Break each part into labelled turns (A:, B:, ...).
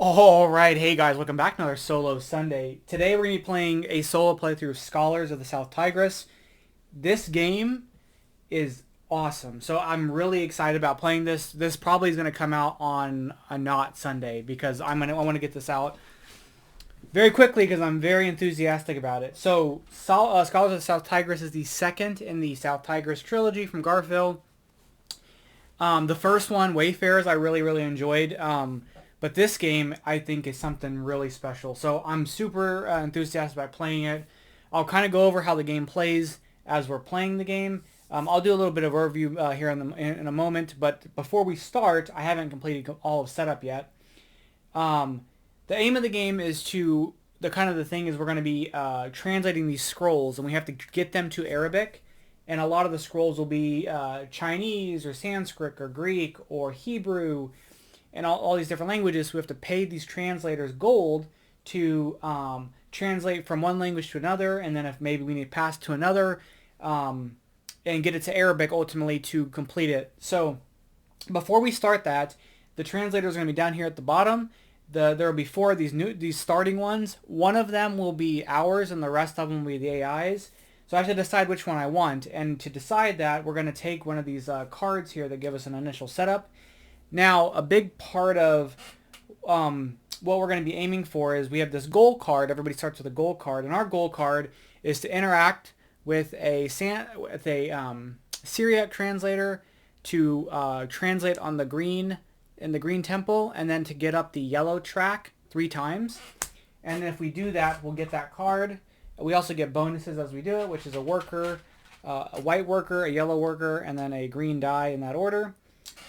A: All right, hey guys, welcome back to another solo Sunday. Today we're going to be playing a solo playthrough of Scholars of the South Tigris. This game is awesome, so I'm really excited about playing this. This probably is going to come out on a not Sunday because I want to get this out very quickly because I'm very enthusiastic about it. So, Scholars of the South Tigris is the second in the South Tigris trilogy from Garfield. The first one, Wayfarers, I really enjoyed. But this game, I think, is something really special. So I'm super enthusiastic about playing it. I'll kind of go over how the game plays as we're playing the game. I'll do a little bit of overview here in a moment. But before we start, I haven't completed all of setup yet. The aim of the game is to the thing is we're going to be translating these scrolls, and we have to get them to Arabic. And a lot of the scrolls will be Chinese or Sanskrit or Greek or Hebrew and all these different languages. So we have to pay these translators gold to translate from one language to another, and then if maybe we need to pass to another, and get it to Arabic ultimately to complete it. So before we start that, the translators are going to be down here at the bottom. There will be four of these starting ones. One of them will be ours, and the rest of them will be the AI's. So I have to decide which one I want, and to decide that, we're going to take one of these cards here that give us an initial setup. Now, a big part of what we're going to be aiming for is we have this goal card. Everybody starts with a goal card, and our goal card is to interact with a Syriac translator to translate on the green in the green temple, and then to get up the yellow track 3 times. And if we do that, we'll get that card. We also get bonuses as we do it, which is a worker, a white worker, a yellow worker, and then a green die in that order.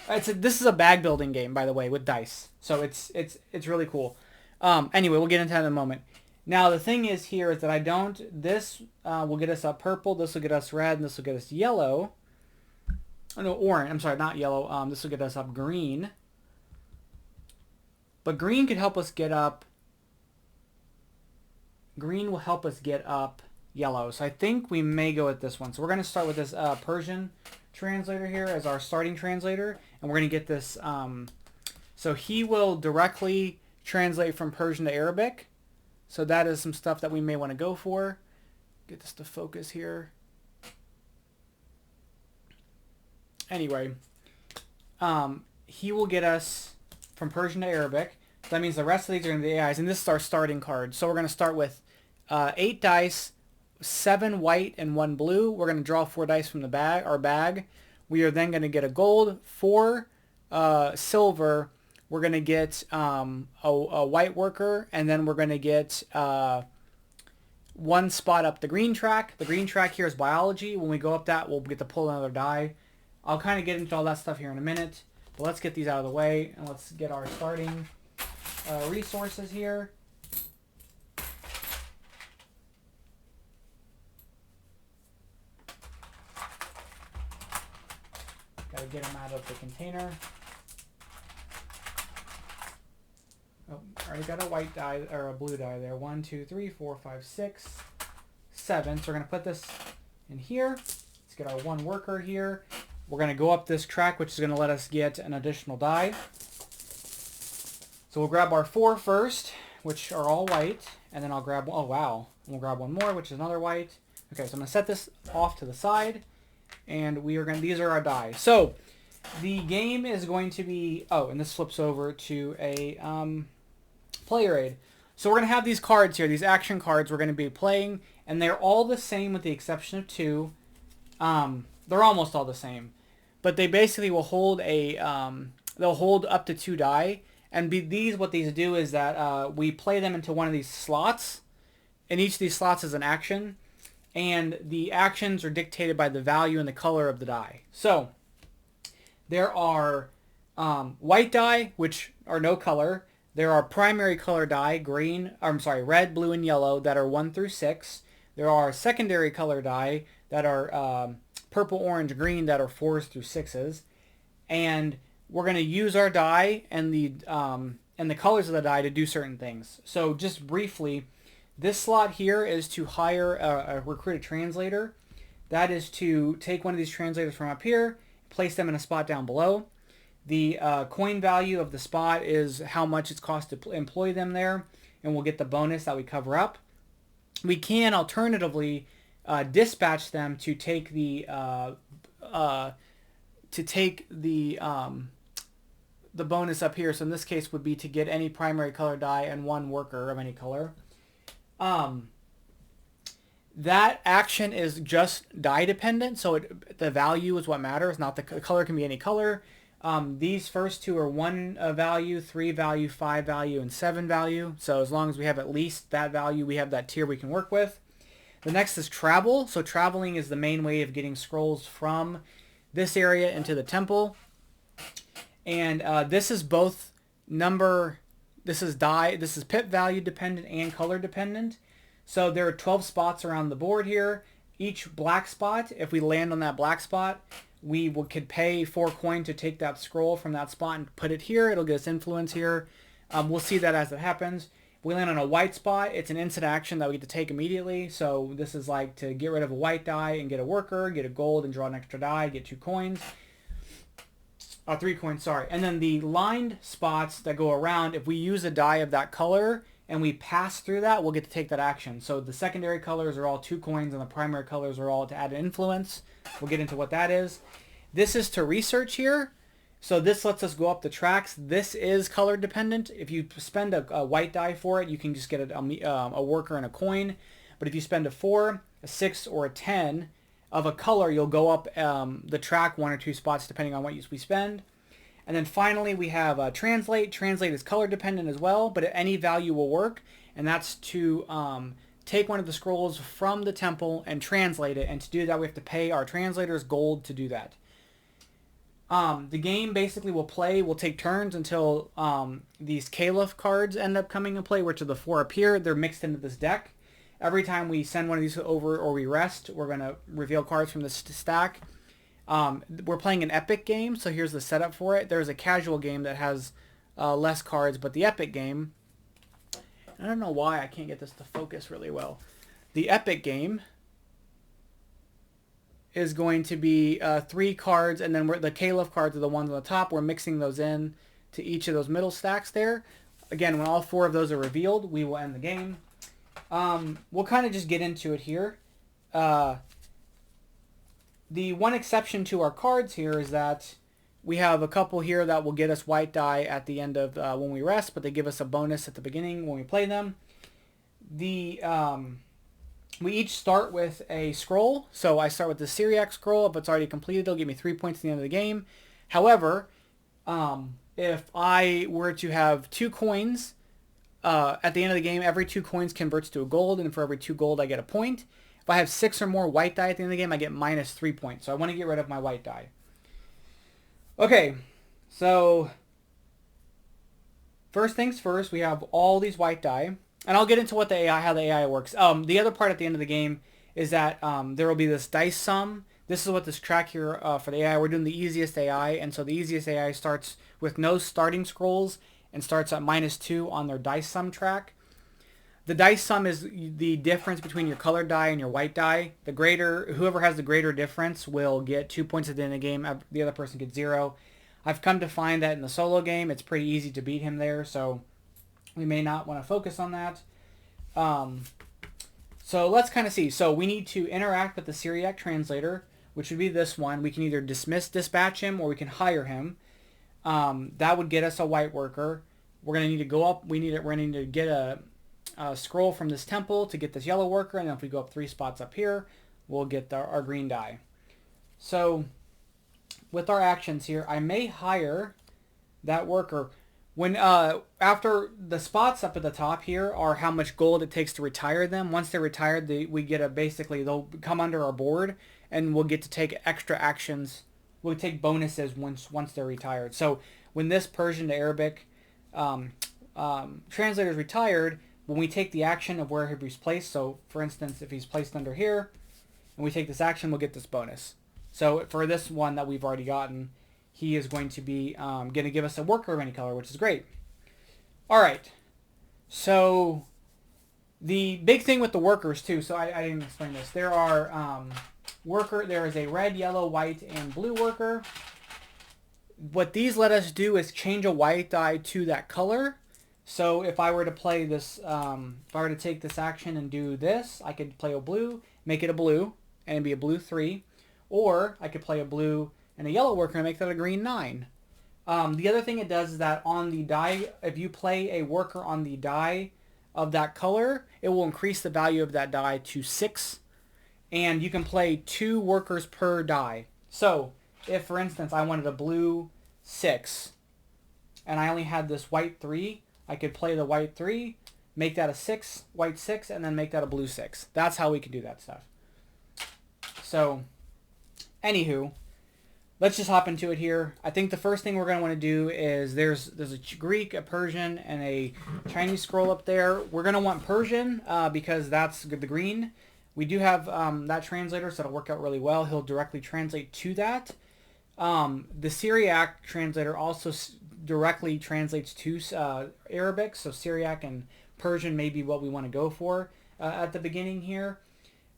A: This is a bag building game, by the way, with dice. So it's really cool. Anyway, we'll get into that in a moment. Now, the thing is here is that this will get us up purple, this will get us red, and this will get us yellow. Oh, no, orange. I'm sorry, not yellow. This will get us up green. But green could help us get up. Green will help us get up yellow. So I think we may go with this one. So we're going to start with this Persian translator here as our starting translator. And we're going to get this. So he will directly translate from Persian to Arabic. So that is some stuff that we may want to go for. Get this to focus here. Anyway, he will get us from Persian to Arabic. So that means the rest of these are going to be AIs. And this is our starting card. So we're going to start with 8 dice, 7 white and 1 blue. We're going to draw 4 dice from our bag. We are then going to get a gold, 4 silver. We're going to get a white worker, and then we're going to get 1 spot up the green track. The green track here is biology. When we go up that, we'll get to pull another die. I'll kind of get into all that stuff here in a minute, but let's get these out of the way, and let's get our starting resources here. Gotta get them out of the container. Oh, I already got a white die, or a blue die there. 1, 2, 3, 4, 5, 6, 7. So we're going to put this in here. Let's get our 1 worker here. We're going to go up this track, which is going to let us get an additional die. So we'll grab our 4 first, which are all white. And then I'll grab, oh wow, we'll grab 1 more, which is another white. Okay, so I'm going to set this off to the side. And these are our die. So the game is going to be, and this flips over to a player aid. So we're going to have these cards here, these action cards we're going to be playing, and they're all the same with the exception of 2. They're almost all the same, but they basically will hold they'll hold up to 2 die, and what these do is that we play them into one of these slots, and each of these slots is an action. And the actions are dictated by the value and the color of the die. So there are white die, which are no color. There are primary color die, red, blue, and yellow, that are 1 through 6. There are secondary color die that are purple, orange, green, that are 4s through 6s. And we're going to use our die and the colors of the die to do certain things. So just briefly, this slot here is to hire recruit a translator. That is to take one of these translators from up here, place them in a spot down below. The coin value of the spot is how much it's cost to employ them there, and we'll get the bonus that we cover up. We can alternatively dispatch them to take the the bonus up here. So in this case would be to get any primary color die and one worker of any color. That action is just die dependent, so the value is what matters, not the color. Can be any color. These first two are 1 value, 3 value, 5 value, and 7 value. So as long as we have at least that value, we have that tier we can work with. The next is travel. So traveling is the main way of getting scrolls from this area into the temple. And this is both this is pip value dependent and color dependent. So there are 12 spots around the board here. Each black spot, if we land on that black spot, we could pay 4 coin to take that scroll from that spot and put it here. It'll get us influence here. We'll see that as it happens. If we land on a white spot, it's an instant action that we get to take immediately. So this is like to get rid of a white die and get a worker, get a gold and draw an extra die, get 2 coins. 3 coins, sorry. And then the lined spots that go around, if we use a die of that color and we pass through that, we'll get to take that action. So the secondary colors are all 2 coins and the primary colors are all to add an influence. We'll get into what that is. This is to research here. So this lets us go up the tracks. This is color dependent. If you spend a white die for it, you can just get a worker and a coin. But if you spend a 4, a 6, or a 10 of a color, you'll go up the track 1 or 2 spots depending on what we spend. And then finally we have translate. Translate is color dependent as well, but any value will work. And that's to take one of the scrolls from the temple and translate it. And to do that, we have to pay our translators gold to do that. The game basically we'll take turns until these Caliph cards end up coming in play, which are the 4 up here. They're mixed into this deck. Every time we send one of these over or we rest, we're going to reveal cards from this stack. We're playing an epic game, so here's the setup for it. There's a casual game that has less cards, but the epic game, I don't know why I can't get this to focus really well. The epic game is going to be 3 cards, and then the Caliph cards are the ones on the top. We're mixing those in to each of those middle stacks there. Again, when all 4 of those are revealed, we will end the game. We'll kind of just get into it here. The one exception to our cards here is that we have a couple here that will get us white die at the end of when we rest, but they give us a bonus at the beginning when we play them. We each start with a scroll. So I start with the Syriac scroll. If it's already completed, it'll give me 3 points at the end of the game. However, if I were to have 2 coins at the end of the game, every 2 coins converts to a gold, and for every 2 gold, I get a point. If I have 6 or more white die at the end of the game, I get minus 3 points. So I want to get rid of my white die. Okay, so first things first, we have all these white die. And I'll get into what how the AI works. The other part at the end of the game is that there will be this dice sum. This is what this track here for the AI. We're doing the easiest AI, and so the easiest AI starts with no starting scrolls and starts at -2 on their dice sum track. The dice sum is the difference between your colored die and your white die. Whoever has the greater difference will get 2 points at the end of the game. The other person gets 0. I've come to find that in the solo game, it's pretty easy to beat him there, so we may not want to focus on that. So let's kind of see. So we need to interact with the Syriac translator, which would be this one. We can either dispatch him, or we can hire him. That would get us a white worker. We're going to need to go up. We're going to need to get a scroll from this temple to get this yellow worker, and then if we go up 3 spots up here, we'll get our green die. So with our actions here, I may hire that worker. When after the spots up at the top here are how much gold it takes to retire them. Once they're retired, we get basically they'll come under our board, and we'll get to take extra actions. We'll take bonuses once they're retired. So when this Persian to Arabic translator is retired, when we take the action of where he's placed, so for instance, if he's placed under here, and we take this action, we'll get this bonus. So for this one that we've already gotten, he is going to be going to give us a worker of any color, which is great. All right. So the big thing with the workers too. So I didn't explain this. There are there is a red, yellow, white, and blue worker. What these let us do is change a white die to that color. So if I were to play this, if I were to take this action and do this, I could play a blue, make it a blue, and it'd be a blue 3. Or I could play a blue and a yellow worker and make that a green 9. The other thing it does is that on the die, if you play a worker on the die of that color, it will increase the value of that die to 6. And you can play 2 workers per die. So if, for instance, I wanted a blue 6 and I only had this white 3, I could play the white 3, make that a 6, white 6, and then make that a blue 6. That's how we can do that stuff. So, anywho, let's just hop into it here. I think the first thing we're going to want to do is there's a Greek, a Persian, and a Chinese scroll up there. We're going to want Persian because that's the green. We do have that translator, so it'll work out really well. He'll directly translate to that. The Syriac translator also directly translates to Arabic, so Syriac and Persian may be what we want to go for at the beginning here.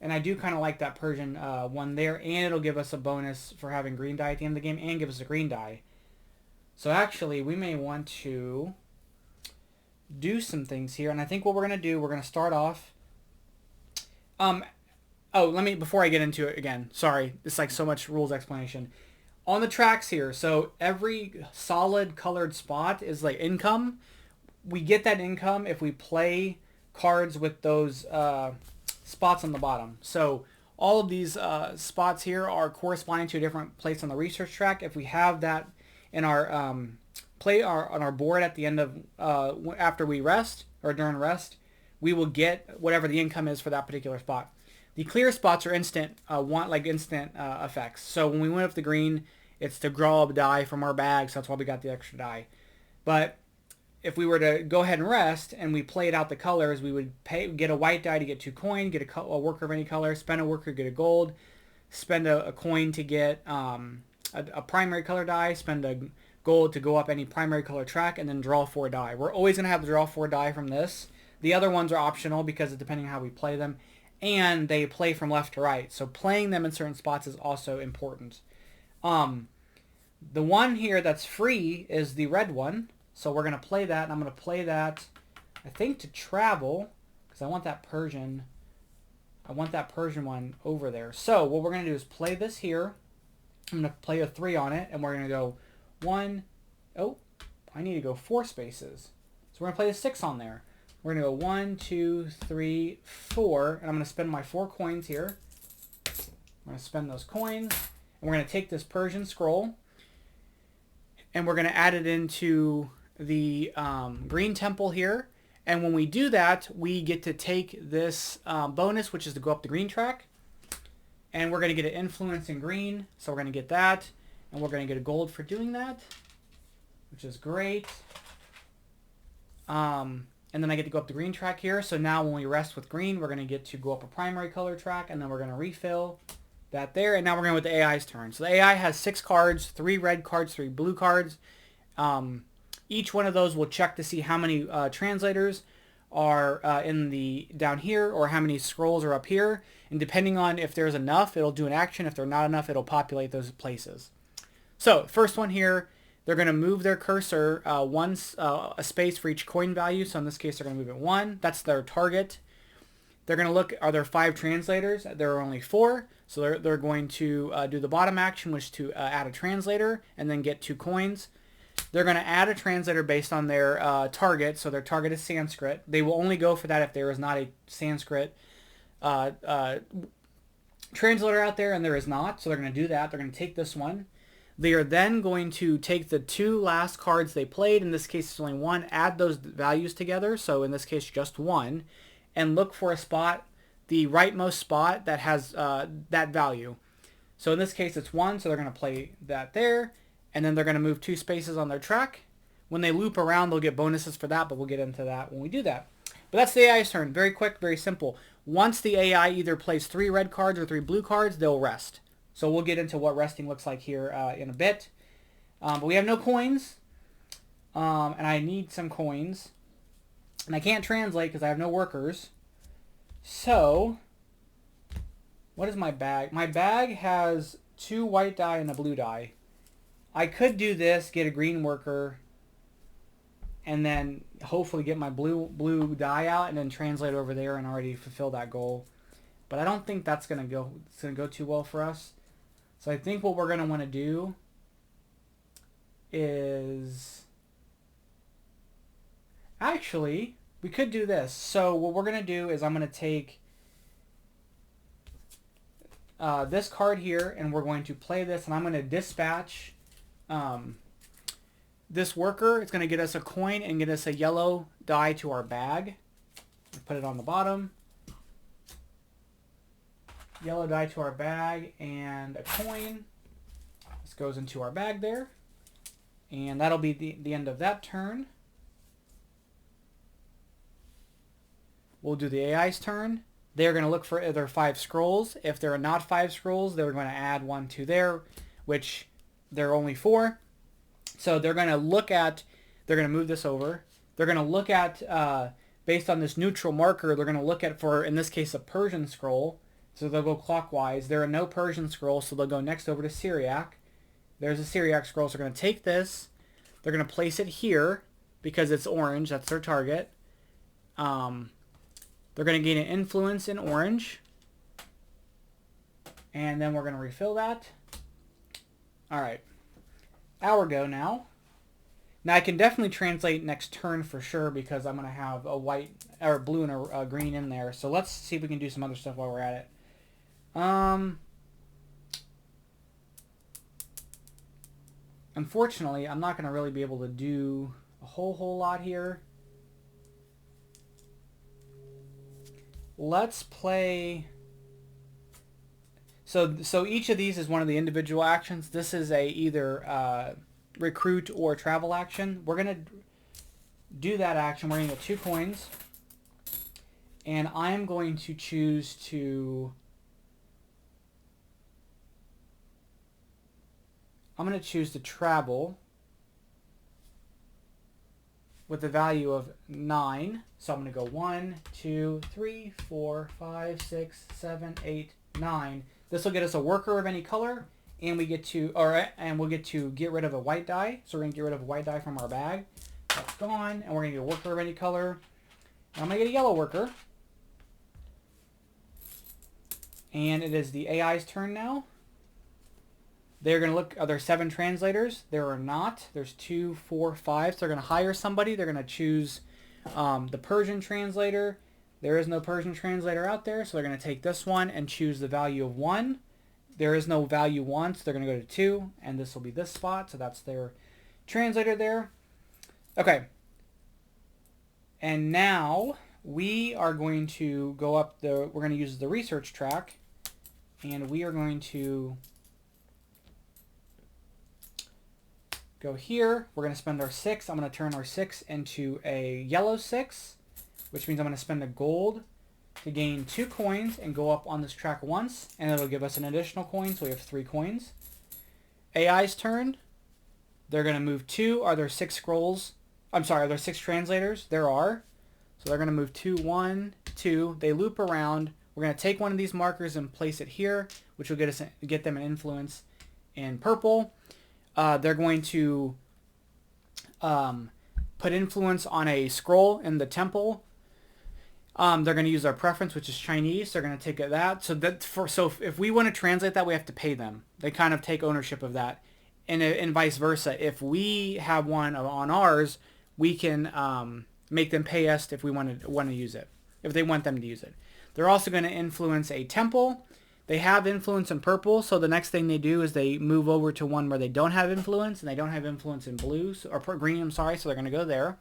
A: And I do kind of like that Persian one there, and it'll give us a bonus for having green die at the end of the game and give us a green die. So actually, we may want to do some things here, and I think what we're going to do, we're going to start off... before I get into it again, sorry, it's like so much rules explanation. On the tracks here, so every solid colored spot is like income. We get that income if we play cards with those spots on the bottom. So all of these spots here are corresponding to a different place on the research track. If we have that in our on our board at the end of after we rest or during rest, we will get whatever the income is for that particular spot. The clear spots are instant effects. So when we went up the green, it's to draw a die from our bag, so that's why we got the extra die. But if we were to go ahead and rest and we played out the colors, we would get a white die to get 2 coin, get a worker of any color, spend a worker to get a gold, spend a coin to get a primary color die, spend a gold to go up any primary color track, and then draw 4 die. We're always going to have to draw 4 die from this. The other ones are optional because depending on how we play them. And they play from left to right. So playing them in certain spots is also important. The one here that's free is the red one. So we're going to play that. And I'm going to play that, I think, to travel. Because I want that Persian. I want that Persian one over there. So what we're going to do is play this here. I'm going to play a 3 on it. And we're going to go 1. Oh, I need to go 4 spaces. So we're going to play a 6 on there. We're going to go 1, 2, 3, 4, and I'm going to spend my 4 coins here. I'm going to spend those coins, and we're going to take this Persian scroll, and we're going to add it into the green temple here. And when we do that, we get to take this bonus, which is to go up the green track, and we're going to get an influence in green, so we're going to get that, and we're going to get a gold for doing that, which is great. And then I get to go up the green track here. So now when we rest with green, we're going to get to go up a primary color track, and then we're going to refill that there. And now we're going with the AI's turn. So the AI has 6 cards, 3 red cards, 3 blue cards. Each one of those will check to see how many translators are down here, or how many scrolls are up here. And depending on if there's enough, it'll do an action. If there's not enough, it'll populate those places. So first one here, they're going to move their cursor a space for each coin value. So in this case, they're going to move it 1. That's their target. They're going to look, are there 5 translators? There are only 4. So they're going to do the bottom action, which is to add a translator and then get 2 coins. They're going to add a translator based on their target. So their target is Sanskrit. They will only go for that if there is not a Sanskrit translator out there, and there is not. So they're going to do that. They're going to take this one. They are then going to take the 2 last cards they played. In this case, it's only 1. Add those values together. So in this case, just 1. And look for a spot, the rightmost spot that has that value. So in this case, it's 1. So they're going to play that there. And then they're going to move 2 spaces on their track. When they loop around, they'll get bonuses for that. But we'll get into that when we do that. But that's the AI's turn. Very quick, very simple. Once the AI either plays 3 red cards or 3 blue cards, they'll rest. So we'll get into what resting looks like here in a bit. But we have no coins. And I need some coins. And I can't translate because I have no workers. So, what is my bag? My bag has 2 white die and a blue die. I could do this, get a green worker, and then hopefully get my blue die out and then translate over there and already fulfill that goal. But I don't think that's gonna go too well for us. So I think what we're gonna want to do is actually we could do this. So what we're gonna do is I'm gonna take this card here and we're going to play this, and I'm gonna dispatch this worker. It's gonna get us a coin and get us a yellow die to our bag. Put it on the bottom. Yellow die to our bag and a coin. This goes into our bag there. And that'll be the end of that turn. We'll do the AI's turn. They're going to look for either 5 scrolls. If there are not 5 scrolls, they're going to add 1 to there, which there are only 4. So they're going to look at, they're going to move this over. They're going to look at, based on this neutral marker, they're going to look at, for, in this case, a Persian scroll. So they'll go clockwise. There are no Persian scrolls, so they'll go next over to Syriac. There's a Syriac scroll, so they're going to take this. They're going to place it here because it's orange. That's their target. They're going to gain an influence in orange. And then we're going to refill that. All right. Our go now. Now I can definitely translate next turn for sure because I'm going to have a white or blue and a green in there. So let's see if we can do some other stuff while we're at it. Unfortunately, I'm not going to really be able to do a whole lot here. Let's play. So each of these is one of the individual actions. This is a either recruit or travel action. We're going to do that action. We're going to get 2 coins. And I'm going to choose to... I'm going to choose to travel with the value of 9. So I'm going to go 1, 2, 3, 4, 5, 6, 7, 8, 9. This will get us a worker of any color, and we get to, we'll get to get rid of a white die. So we're going to get rid of a white die from our bag. That's gone, and we're going to get a worker of any color. And I'm going to get a yellow worker. And it is the AI's turn now. They're going to look, are there 7 translators? There are not. There's 2, 4, 5. So they're going to hire somebody. They're going to choose the Persian translator. There is no Persian translator out there, so they're going to take this one and choose the value of 1. There is no value 1, so they're going to go to 2, and this will be this spot. So that's their translator there. Okay. And now we are going to go up we're going to use the research track, and we are going to go here. We're going to spend our 6. I'm going to turn our 6 into a yellow 6, which means I'm going to spend a gold to gain 2 coins and go up on this track once, and it'll give us an additional coin, so we have 3 coins. AI's turn. They're going to move 2. Are there 6 scrolls? I'm sorry, are there 6 translators? There are. So they're going to move 2, 1, 2. They loop around. We're going to take one of these markers and place it here, which will get them an influence in purple. They're going to put influence on a scroll in the temple. They're going to use our preference, which is Chinese. They're going to take that. So if we want to translate that, we have to pay them. They kind of take ownership of that, and vice versa. If we have one on ours, we can make them pay us if we want to use it. If they want them to use it, they're also going to influence a temple. They have influence in purple, so the next thing they do is they move over to one where they don't have influence, and they don't have influence in blue, or green, I'm sorry, so they're going to go there.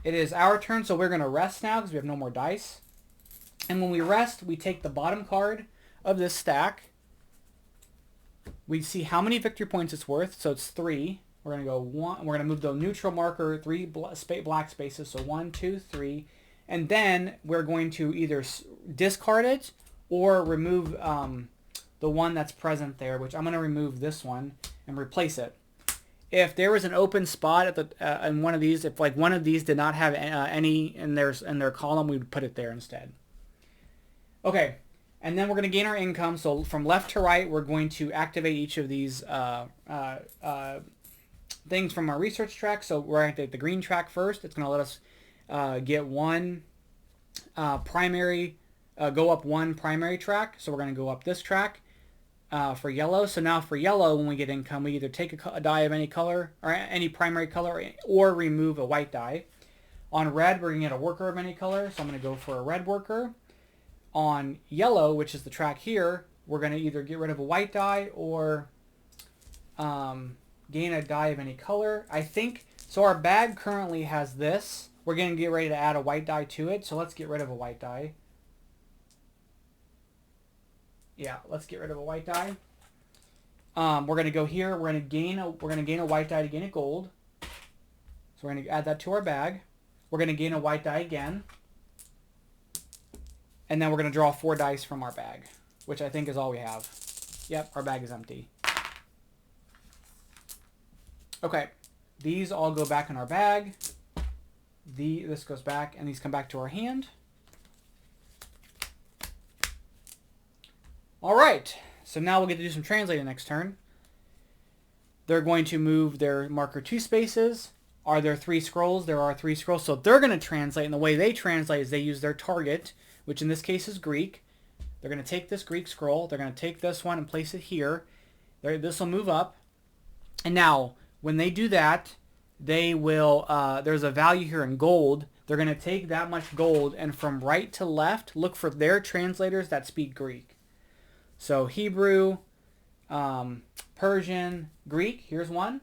A: It is our turn, so we're going to rest now because we have no more dice. And when we rest, we take the bottom card of this stack. We see how many victory points it's worth, so it's 3. We're going to go 1. We're going to move the neutral marker 3 black spaces, so 1, 2, 3. And then we're going to either discard it or remove the one that's present there, which I'm going to remove this one and replace it. If there was an open spot at the in one of these, if like one of these did not have any in their column, we would put it there instead. Okay, And then we're going to gain our income. So from left to right, we're going to activate each of these things from our research track. So we're going to take the green track first. It's going to let us get one primary, go up one primary track. So we're going to go up this track for yellow. So now for yellow, when we get income, we either take a die of any color or any primary color or remove a white die. On red, we're going to get a worker of any color. So I'm going to go for a red worker. On yellow, which is the track here, we're going to either get rid of a white die or gain a die of any color. I think, so our bag currently has this. We're going to get ready to add a white die to it. So let's get rid of a white die. Yeah, let's get rid of a white die. We're going to go here. We're going to gain a white die to gain a gold. So we're going to add that to our bag. We're going to gain a white die again. And then we're going to draw 4 dice from our bag, which I think is all we have. Yep, our bag is empty. Okay, these all go back in our bag. This goes back, and these come back to our hand. All right, so now we'll get to do some translating next turn. They're going to move their marker 2 spaces. Are there 3 scrolls? There are 3 scrolls. So they're going to translate, and the way they translate is they use their target, which in this case is Greek. They're going to take this Greek scroll. They're going to take this one and place it here. This will move up. And now, when they do that, they will, there's a value here in gold. They're going to take that much gold and from right to left, look for their translators that speak Greek. So Hebrew, Persian, Greek, here's one.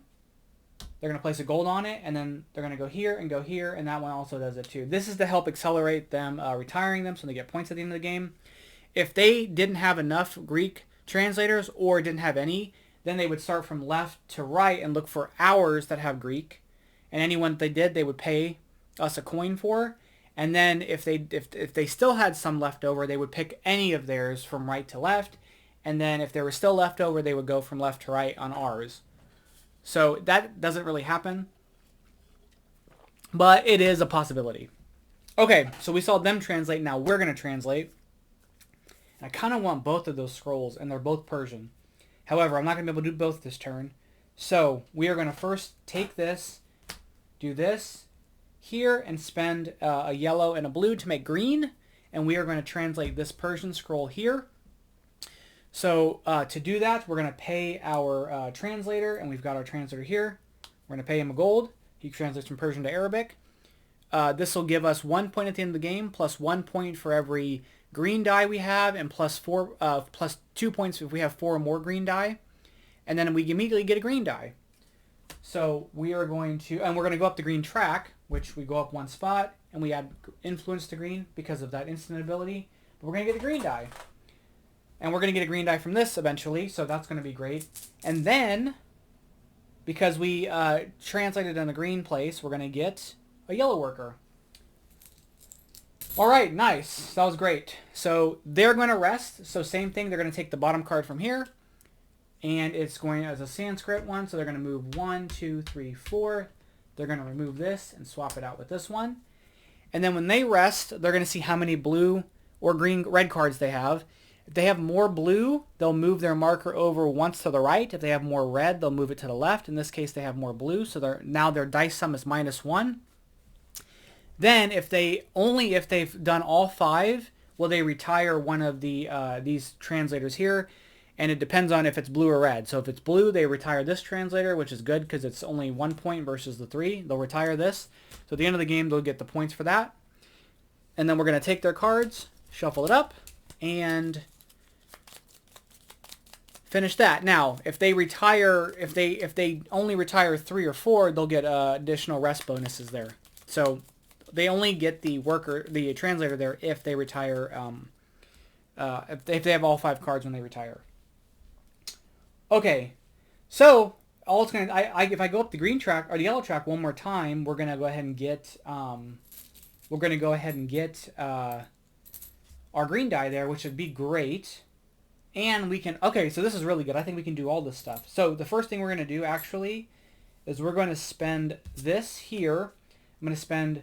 A: They're going to place a gold on it, and then they're going to go here, and that one also does it too. This is to help accelerate them retiring them so they get points at the end of the game. If they didn't have enough Greek translators or didn't have any, then they would start from left to right and look for ours that have Greek. And anyone that they did, they would pay us a coin for. And then if they still had some left over, they would pick any of theirs from right to left. And then if there was still left over, they would go from left to right on ours. So that doesn't really happen, but it is a possibility. Okay, so we saw them translate. Now we're going to translate. And I kind of want both of those scrolls, and they're both Persian. However, I'm not going to be able to do both this turn. So we are going to first take this, do this here, and spend a yellow and a blue to make green. And we are going to translate this Persian scroll here. So to do that, we're going to pay our translator, and we've got our translator here. We're going to pay him a gold. He translates from Persian to Arabic. This will give us 1 point at the end of the game, plus 1 point for every green die we have, and plus 2 points if we have 4 or more green die. And then we immediately get a green die. So we are going to, and we're going to go up the green track, which we go up 1 spot, and we add influence to green because of that instant ability. But we're going to get a green die. And we're going to get a green die from this eventually, so that's going to be great. And then, because we translated in the green place, we're going to get a yellow worker. All right, nice. That was great. So they're going to rest. So same thing, they're going to take the bottom card from here. And it's going as a Sanskrit one, so they're going to move 1, 2, 3, 4. They're going to remove this and swap it out with this one. And then when they rest, they're going to see how many blue or red cards they have. If they have more blue, they'll move their marker over once to the right. If they have more red, they'll move it to the left. In this case, they have more blue, so now their dice sum is -1. Then, if they've done all 5, will they retire one of these translators here? And it depends on if it's blue or red. So if it's blue, they retire this translator, which is good because it's only 1 point versus the 3. They'll retire this. So at the end of the game, they'll get the points for that. And then we're going to take their cards, shuffle it up, and finish that. Now, if they only retire 3 or 4, they'll get additional rest bonuses there. So they only get the translator there if they retire, if they have all 5 cards when they retire. Okay, so all it's gonna, if I go up the green track or the yellow track one more time, we're gonna go ahead and get, our green die there, which would be great. And we can, okay, so this is really good. I think we can do all this stuff. So the first thing we're going to do, actually, is we're going to spend this here. I'm going to spend,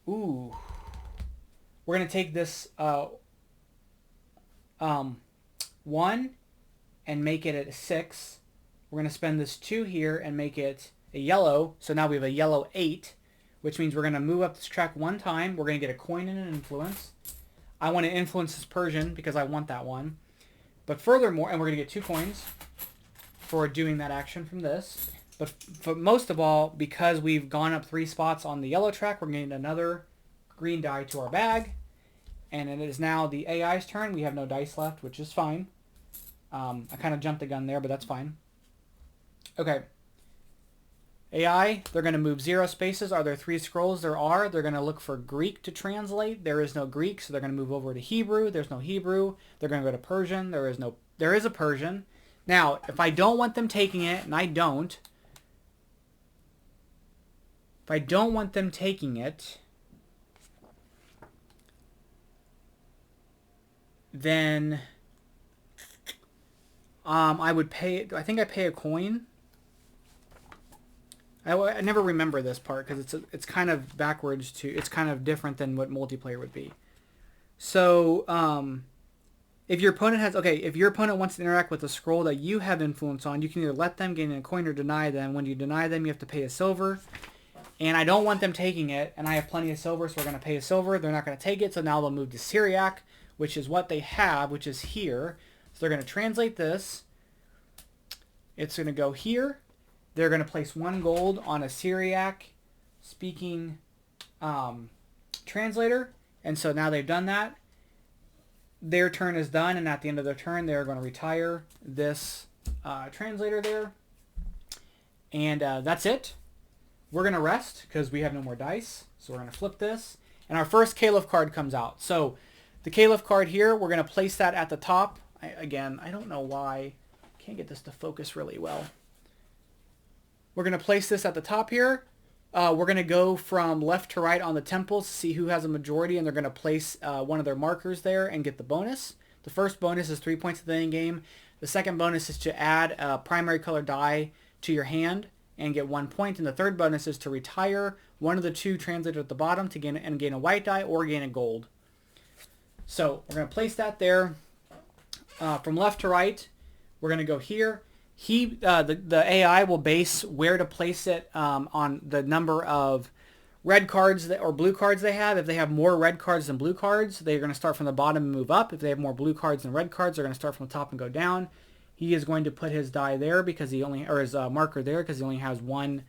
A: we're going to take this 1 and make it a 6. We're going to spend this 2 here and make it a yellow. So now we have a yellow 8, which means we're going to move up this track 1 time. We're going to get a coin and an influence. I want to influence this Persian because I want that one. But furthermore, and we're going to get 2 coins for doing that action from this. But most of all, because we've gone up 3 spots on the yellow track, we're getting another green die to our bag. And it is now the AI's turn. We have no dice left, which is fine. I kind of jumped the gun there, but that's fine. Okay. AI, they're going to move 0 spaces. Are there 3 scrolls? There are. They're going to look for Greek to translate. There is no Greek, so they're going to move over to Hebrew. There's no Hebrew. They're going to go to Persian. There is a Persian. Now, if I don't want them taking it, and I don't, if I don't want them taking it, then I would pay, I think I pay a coin. I never remember this part because it's kind of backwards to, it's kind of different than what multiplayer would be. So if your opponent has, okay, if your opponent wants to interact with a scroll that you have influence on, you can either let them gain a coin or deny them. When you deny them, you have to pay a silver. And I don't want them taking it, and I have plenty of silver, so we're going to pay a silver. They're not going to take it, so now they'll move to Syriac, which is what they have, which is here. So they're going to translate this. It's going to go here. They're going to place 1 gold on a Syriac speaking translator. And so now they've done that. Their turn is done, and at the end of their turn, they're going to retire this translator there. And that's it. We're going to rest because we have no more dice. So we're going to flip this. And our first Caliph card comes out. So the Caliph card here, we're going to place that at the top. Again, I don't know why. I can't get this to focus really well. We're going to place this at the top here. We're going to go from left to right on the temples to see who has a majority, and they're going to place one of their markers there and get the bonus. The first bonus is 3 points at the end game. The second bonus is to add a primary color die to your hand and get 1 point. And the third bonus is to retire one of the 2 translated at the bottom to gain a white die or gain a gold. So we're going to place that there. From left to right, we're going to go here. The AI will base where to place it on the number of red cards or blue cards they have. If they have more red cards than blue cards, they're going to start from the bottom and move up. If they have more blue cards than red cards, they're going to start from the top and go down. He is going to put his die there because he only, or his marker there because he only has 1.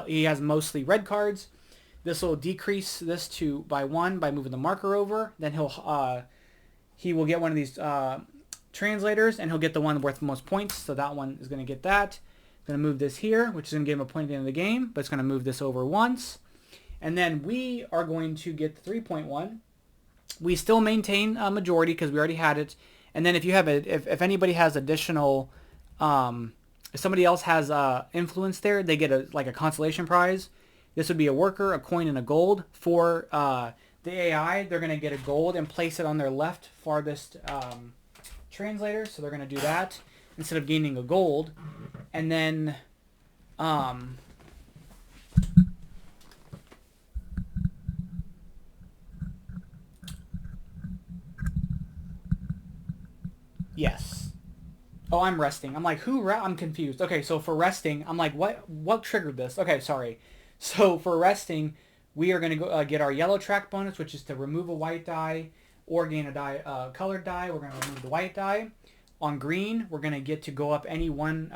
A: He has mostly red cards. This will decrease this by 1 by moving the marker over. Then he will get one of these translators, and he'll get the one worth the most points. So that one is going to get that. Going to move this here, which is going to give him a point at the end of the game, but it's going to move this over once. And then we are going to get the 3.1. We still maintain a majority because we already had it. And then if you have if anybody has additional, if somebody else has influence there, they get a consolation prize. This would be a worker, a coin, and a gold. For the AI, they're going to get a gold and place it on their left farthest translator. So they're going to do that instead of gaining a gold. And then yes. Oh, I'm resting. I'm like, I'm confused. Okay, so for resting, I'm like, what triggered this? Okay, sorry. So for resting, we are going to go get our yellow track bonus, which is to remove a white die or gain a colored die. We're going to remove the white die. On green, we're going to get to go up any one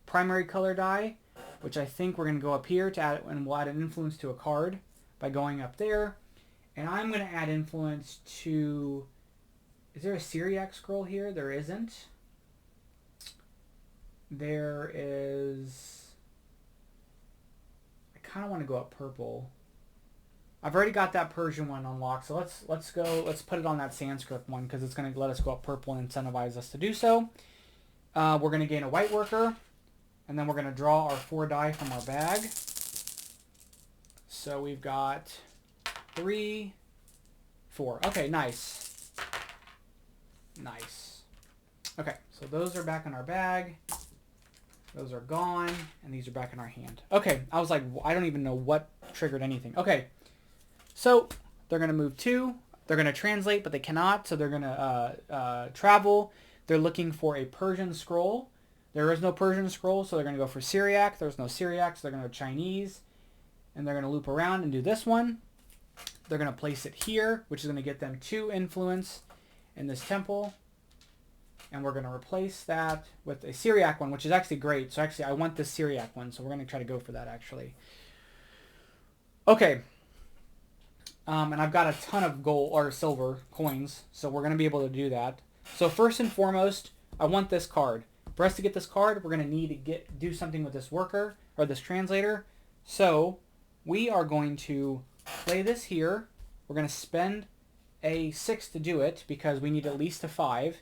A: primary color die, which I think we're going to go up here to add, and we'll add an influence to a card by going up there. And I'm going to add influence to... Is there a Syriac scroll here? There isn't. There is... I kind of want to go up purple. I've already got that Persian one unlocked, so let's put it on that Sanskrit one because it's going to let us go up purple and incentivize us to do so. We're going to gain a white worker, and then we're going to draw our 4 die from our bag. So we've got 3, 4. Okay, nice. Nice. Okay, so those are back in our bag. Those are gone, and these are back in our hand. Okay, I was like, I don't even know what triggered anything. Okay. So they're going to move 2. They're going to translate, but they cannot, so they're going to travel. They're looking for a Persian scroll. There is no Persian scroll, so they're going to go for Syriac. There's no Syriac, so they're going to go Chinese. And they're going to loop around and do this one. They're going to place it here, which is going to get them 2 influence in this temple. And we're going to replace that with a Syriac one, which is actually great. So actually, I want this Syriac one, so we're going to try to go for that, actually. Okay. And I've got a ton of gold or silver coins, so we're going to be able to do that. So first and foremost, I want this card. For us to get this card, we're going to need to do something with this worker or this translator. So we are going to play this here. We're going to spend a 6 to do it because we need at least a 5.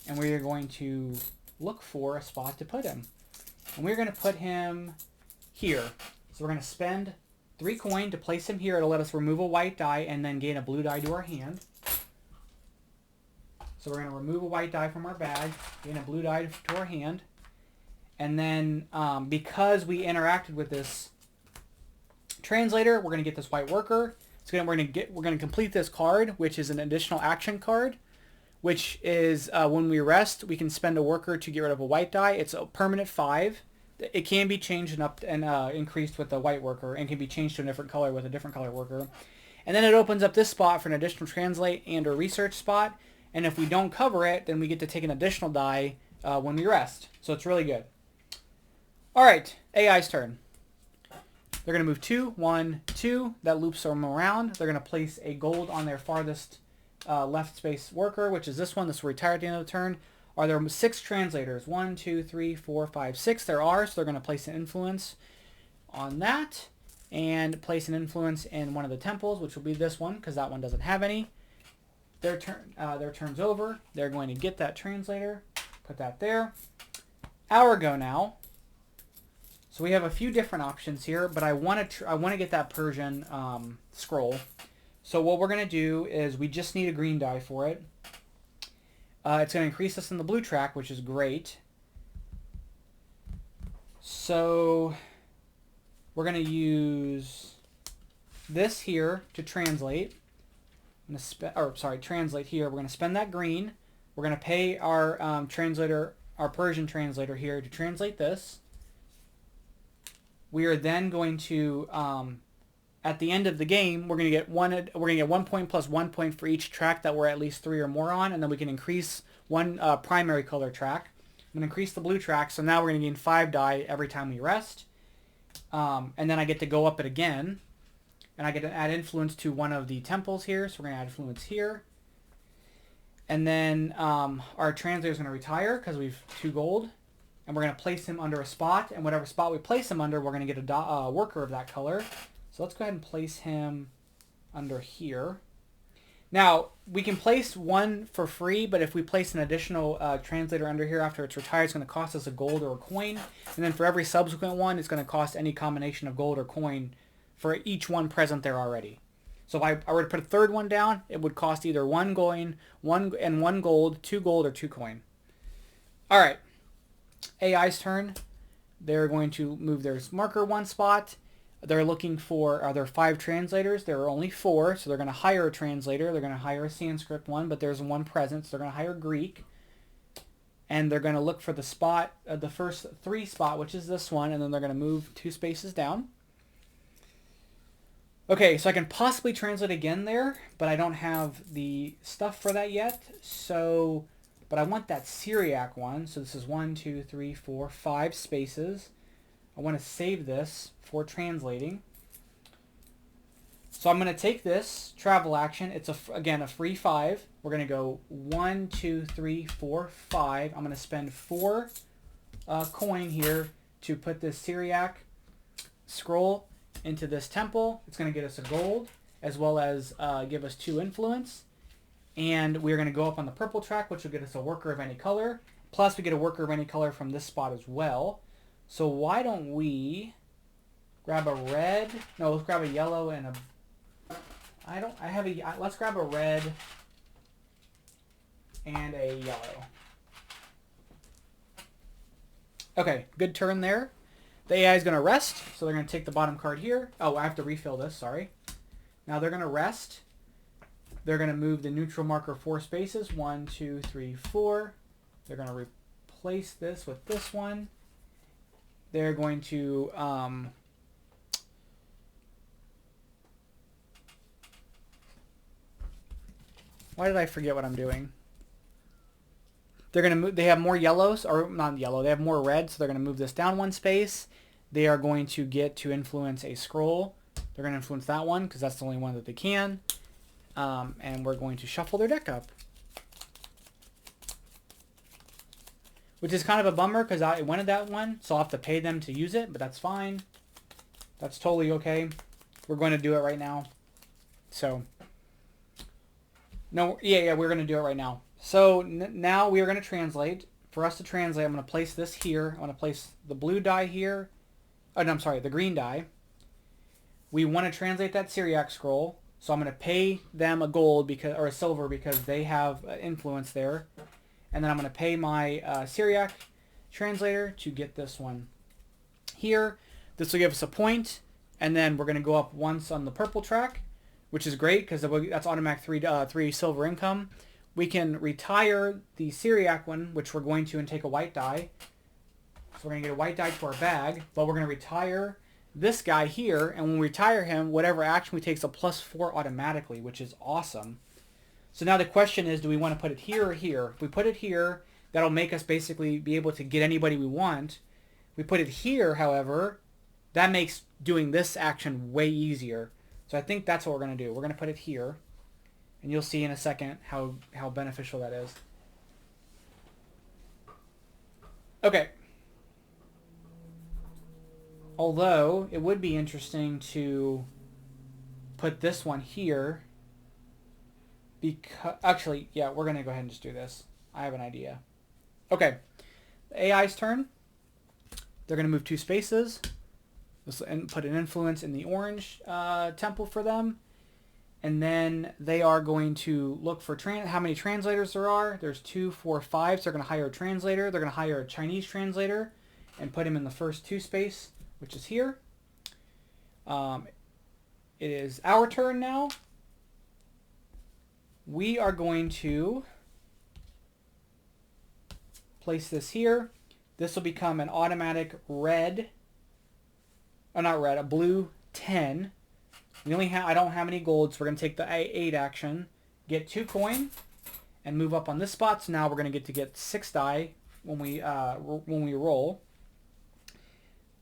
A: And we are going to look for a spot to put him. And we're going to put him here. So we're going to spend 3 coin to place him here. It'll let us remove a white die and then gain a blue die to our hand. So we're going to remove a white die from our bag, gain a blue die to our hand. And then because we interacted with this translator, we're going to get this white worker. We're going to complete this card, which is an additional action card, which is when we rest, we can spend a worker to get rid of a white die. It's a permanent 5. It can be changed and increased with the white worker, and can be changed to a different color with a different color worker. And then it opens up this spot for an additional translate and a research spot. And if we don't cover it, then we get to take an additional die when we rest. So it's really good. All right, AI's turn. They're going to move 2, 1, 2. That loops them around. They're going to place a gold on their farthest left space worker, which is this one. This will retire at the end of the turn. Are there 6 translators? 1, 2, 3, 4, 5, 6. There are, so they're going to place an influence on that and place an influence in one of the temples, which will be this one because that one doesn't have any. Their turn's over. They're going to get that translator, put that there. Our go now. So we have a few different options here, but I want to get that Persian scroll. So what we're going to do is we just need a green die for it. It's going to increase us in the blue track, which is great. So we're going to use this here to translate. Translate here. We're going to spend that green. We're going to pay our translator, our Persian translator here to translate this. We are then going to, at the end of the game, we're going to get 1 point plus 1 point for each track that we're at least 3 or more on, and then we can increase one primary color track. I'm going to increase the blue track, so now we're going to gain 5 die every time we rest. And then I get to go up it again, and I get to add influence to one of the temples here, so we're going to add influence here. And then our translator is going to retire because we've 2 gold. And we're going to place him under a spot, and whatever spot we place him under, we're going to get a worker of that color. So let's go ahead and place him under here. Now, we can place one for free, but if we place an additional translator under here after it's retired, it's going to cost us a gold or a coin. And then for every subsequent one, it's going to cost any combination of gold or coin for each one present there already. So if I were to put a third one down, it would cost either 1 coin, 1 gold, 2 gold, or 2 coin. All right. AI's turn. They're going to move their marker 1 spot. They're looking for, are there 5 translators? There are only 4, so they're going to hire a translator. They're going to hire a Sanskrit one, but there's one present, so they're going to hire Greek. And they're going to look for the spot, the first 3 spot, which is this one, and then they're going to move 2 spaces down. Okay, so I can possibly translate again there, but I don't have the stuff for that yet, so... But I want that Syriac one. So this is 1, 2, 3, 4, 5 spaces. I want to save this for translating. So I'm going to take this travel action. It's, again, a free 5. We're going to go 1, 2, 3, 4, 5. I'm going to spend 4 coin here to put this Syriac scroll into this temple. It's going to get us a gold, as well as give us 2 influence. And we're going to go up on the purple track, which will get us a worker of any color. Plus, we get a worker of any color from this spot as well. So why don't we grab a red? No, let's grab a yellow and a... let's grab a red and a yellow. Okay, good turn there. The AI is going to rest, so they're going to take the bottom card here. Oh, I have to refill this, sorry. Now they're going to rest. They're going to move the neutral marker 4 spaces. 1, 2, 3, 4. They're going to replace this with this one. They're going to why did I forget what I'm doing? They're going to move. They have more yellows, or not yellow. They have more red, so they're going to move this down 1 space. They are going to get to influence a scroll. They're going to influence that one because that's the only one that they can. And we're going to shuffle their deck up, which is kind of a bummer because I wanted that one, so I'll have to pay them to use it, but that's fine. That's totally okay. We're going to do it right now. So, no, yeah, we're going to do it right now. So now we are going to translate. For us to translate, I'm going to place this here. I'm going to place the blue die here. Oh, no, I'm sorry, the green die. We want to translate that Syriac scroll. So I'm going to pay them a gold because, or a silver because they have influence there. And then I'm going to pay my Syriac translator to get this one here. This will give us a point. And then we're going to go up once on the purple track, which is great because that's automatic 3 silver income. We can retire the Syriac one, which we're going to, and take a white die. So we're going to get a white die to our bag, but we're going to retire this guy here, and when we retire him, whatever action we take is a +4 automatically, which is awesome. So now the question is, do we want to put it here or here? If we put it here, that'll make us basically be able to get anybody we want. If we put it here, however, that makes doing this action way easier. So I think that's what we're going to do. We're going to put it here, and you'll see in a second how beneficial that is. Okay. Although, it would be interesting to put this one here. Because, actually, yeah, we're going to go ahead and just do this. I have an idea. Okay. The AI's turn. They're going to move 2 spaces. This will put an influence in the orange temple for them. And then they are going to look for how many translators there are. There's 2, 4, 5. So they're going to hire a translator. They're going to hire a Chinese translator and put him in the first 2 space, which is here. It is our turn now. We are going to place this here. This will become an automatic red, oh not red, a blue 10. We only have, I don't have any gold, so we're going to take the 8 action, get 2 coin, and move up on this spot. So now we're going to get 6 die when we roll.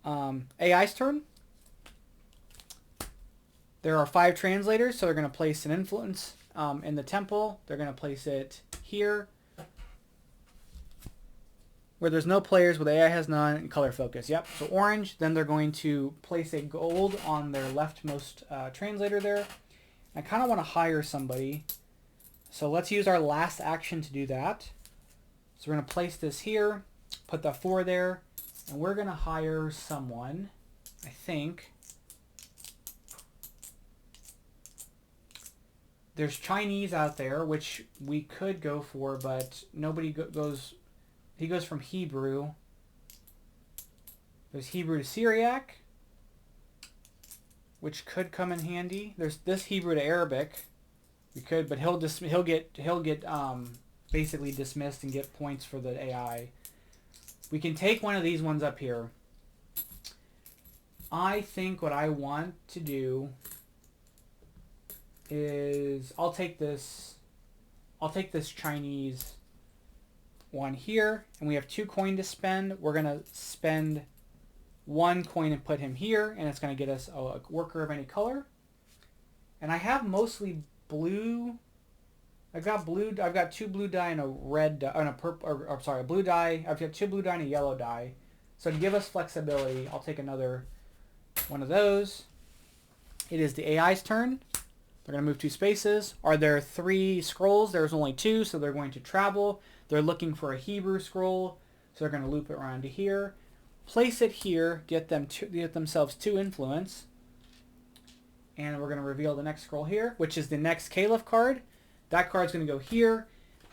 A: AI's turn. There are 5 translators, so they're going to place an influence in the temple. They're going to place it here, where there's no players, where the AI has none, and color focus. Yep, so orange. Then they're going to place a gold on their leftmost translator there. I kind of want to hire somebody. So let's use our last action to do that. So we're going to place this here, put the 4 there, and we're going to hire someone, I think. There's Chinese out there, which we could go for, but nobody goes... He goes from Hebrew. There's Hebrew to Syriac, which could come in handy. There's this Hebrew to Arabic. We could, but he'll get basically dismissed and get points for the AI. We can take one of these ones up here. I think what I want to do is I'll take this Chinese one here, and we have 2 coin to spend. We're going to spend 1 coin and put him here, and it's going to get us a worker of any color. And I have mostly blue. I've got 2 blue die and a red die, and a purple, or sorry, a blue die. I've got 2 blue die and a yellow die. So to give us flexibility, I'll take another one of those. It is the AI's turn. They're going to move 2 spaces. Are there 3 scrolls? There's only 2, so they're going to travel. They're looking for a Hebrew scroll, so they're going to loop it around to here. Place it here, get themselves 2 influence. And we're going to reveal the next scroll here, which is the next Caliph card. That card's going to go here.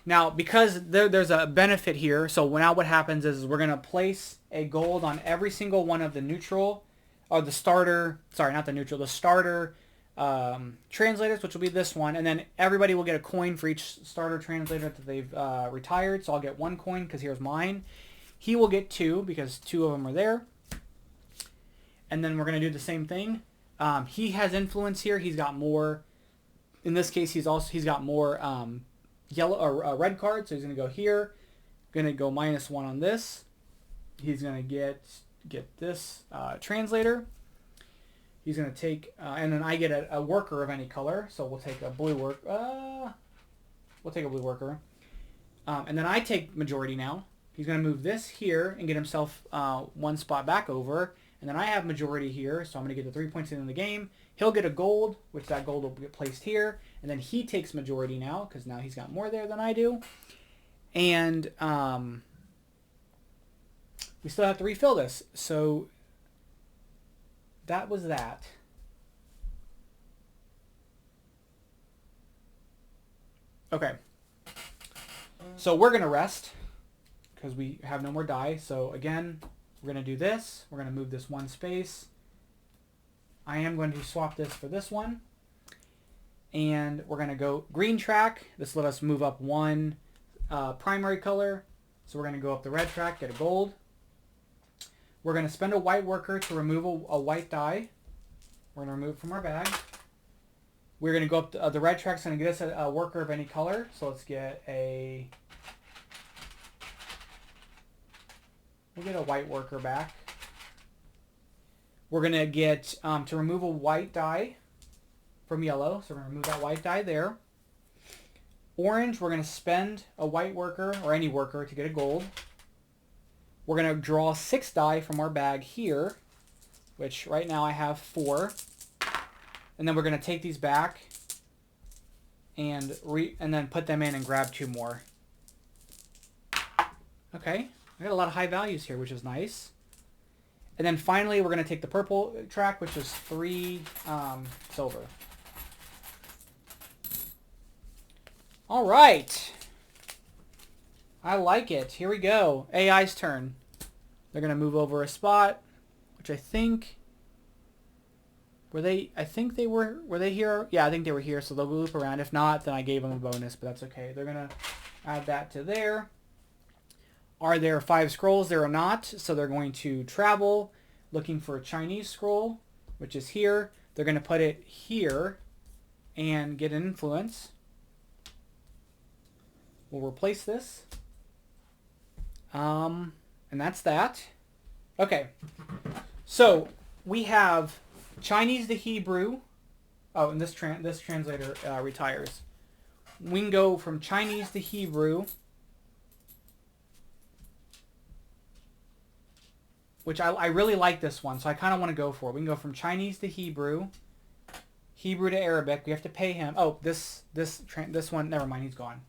A: Now, because there's a benefit here, so now what happens is we're going to place a gold on every single one of the neutral, or the starter, sorry, not the neutral, the starter translators, which will be this one, and then everybody will get a coin for each starter translator that they've retired. So I'll get 1 coin because here's mine. He will get 2 because 2 of them are there. And then we're going to do the same thing. He has influence here. He's got more. In this case, he's got more yellow or red cards. So he's going to go here. Going to go -1 on this. He's going to get this translator. He's going to take, and then I get a worker of any color. So we'll take a blue worker. We'll take a blue worker. And then I take majority now. He's going to move this here and get himself 1 spot back over. And then I have majority here, so I'm going to get the 3 points in the game. He'll get a gold, which that gold will get placed here. And then he takes majority now, because now he's got more there than I do. And we still have to refill this. So that was that. Okay. So we're going to rest, because we have no more die. So again, we're going to do this. We're going to move this 1 space. I am going to swap this for this one. And we're going to go green track. This let us move up 1 primary color. So we're going to go up the red track, get a gold. We're going to spend a white worker to remove a white die. We're going to remove it from our bag. We're going to go up the red track's going to get us a worker of any color. So let's get a... We'll get a white worker back. We're going to get to remove a white die from yellow. So we're going to remove that white die there. Orange, we're going to spend a white worker or any worker to get a gold. We're going to draw 6 die from our bag here, which right now I have 4. And then we're going to take these back and then put them in and grab 2 more. Okay, I got a lot of high values here, which is nice. And then finally, we're going to take the purple track, which is 3 silver. All right. I like it. Here we go. AI's turn. They're going to move over a spot, which I think... Were they here? Yeah, I think they were here, so they'll loop around. If not, then I gave them a bonus, but that's okay. They're going to add that to there. Are there 5 scrolls? There are not, so they're going to travel, looking for a Chinese scroll, which is here. They're going to put it here and get an influence. We'll replace this. And that's that. Okay. So we have Chinese to Hebrew. Oh, and this translator retires. We can go from Chinese to Hebrew, which I really like this one, so I kind of want to go for it. We can go from Chinese to Hebrew, Hebrew to Arabic. We have to pay him. Oh, this one. Never mind. He's gone.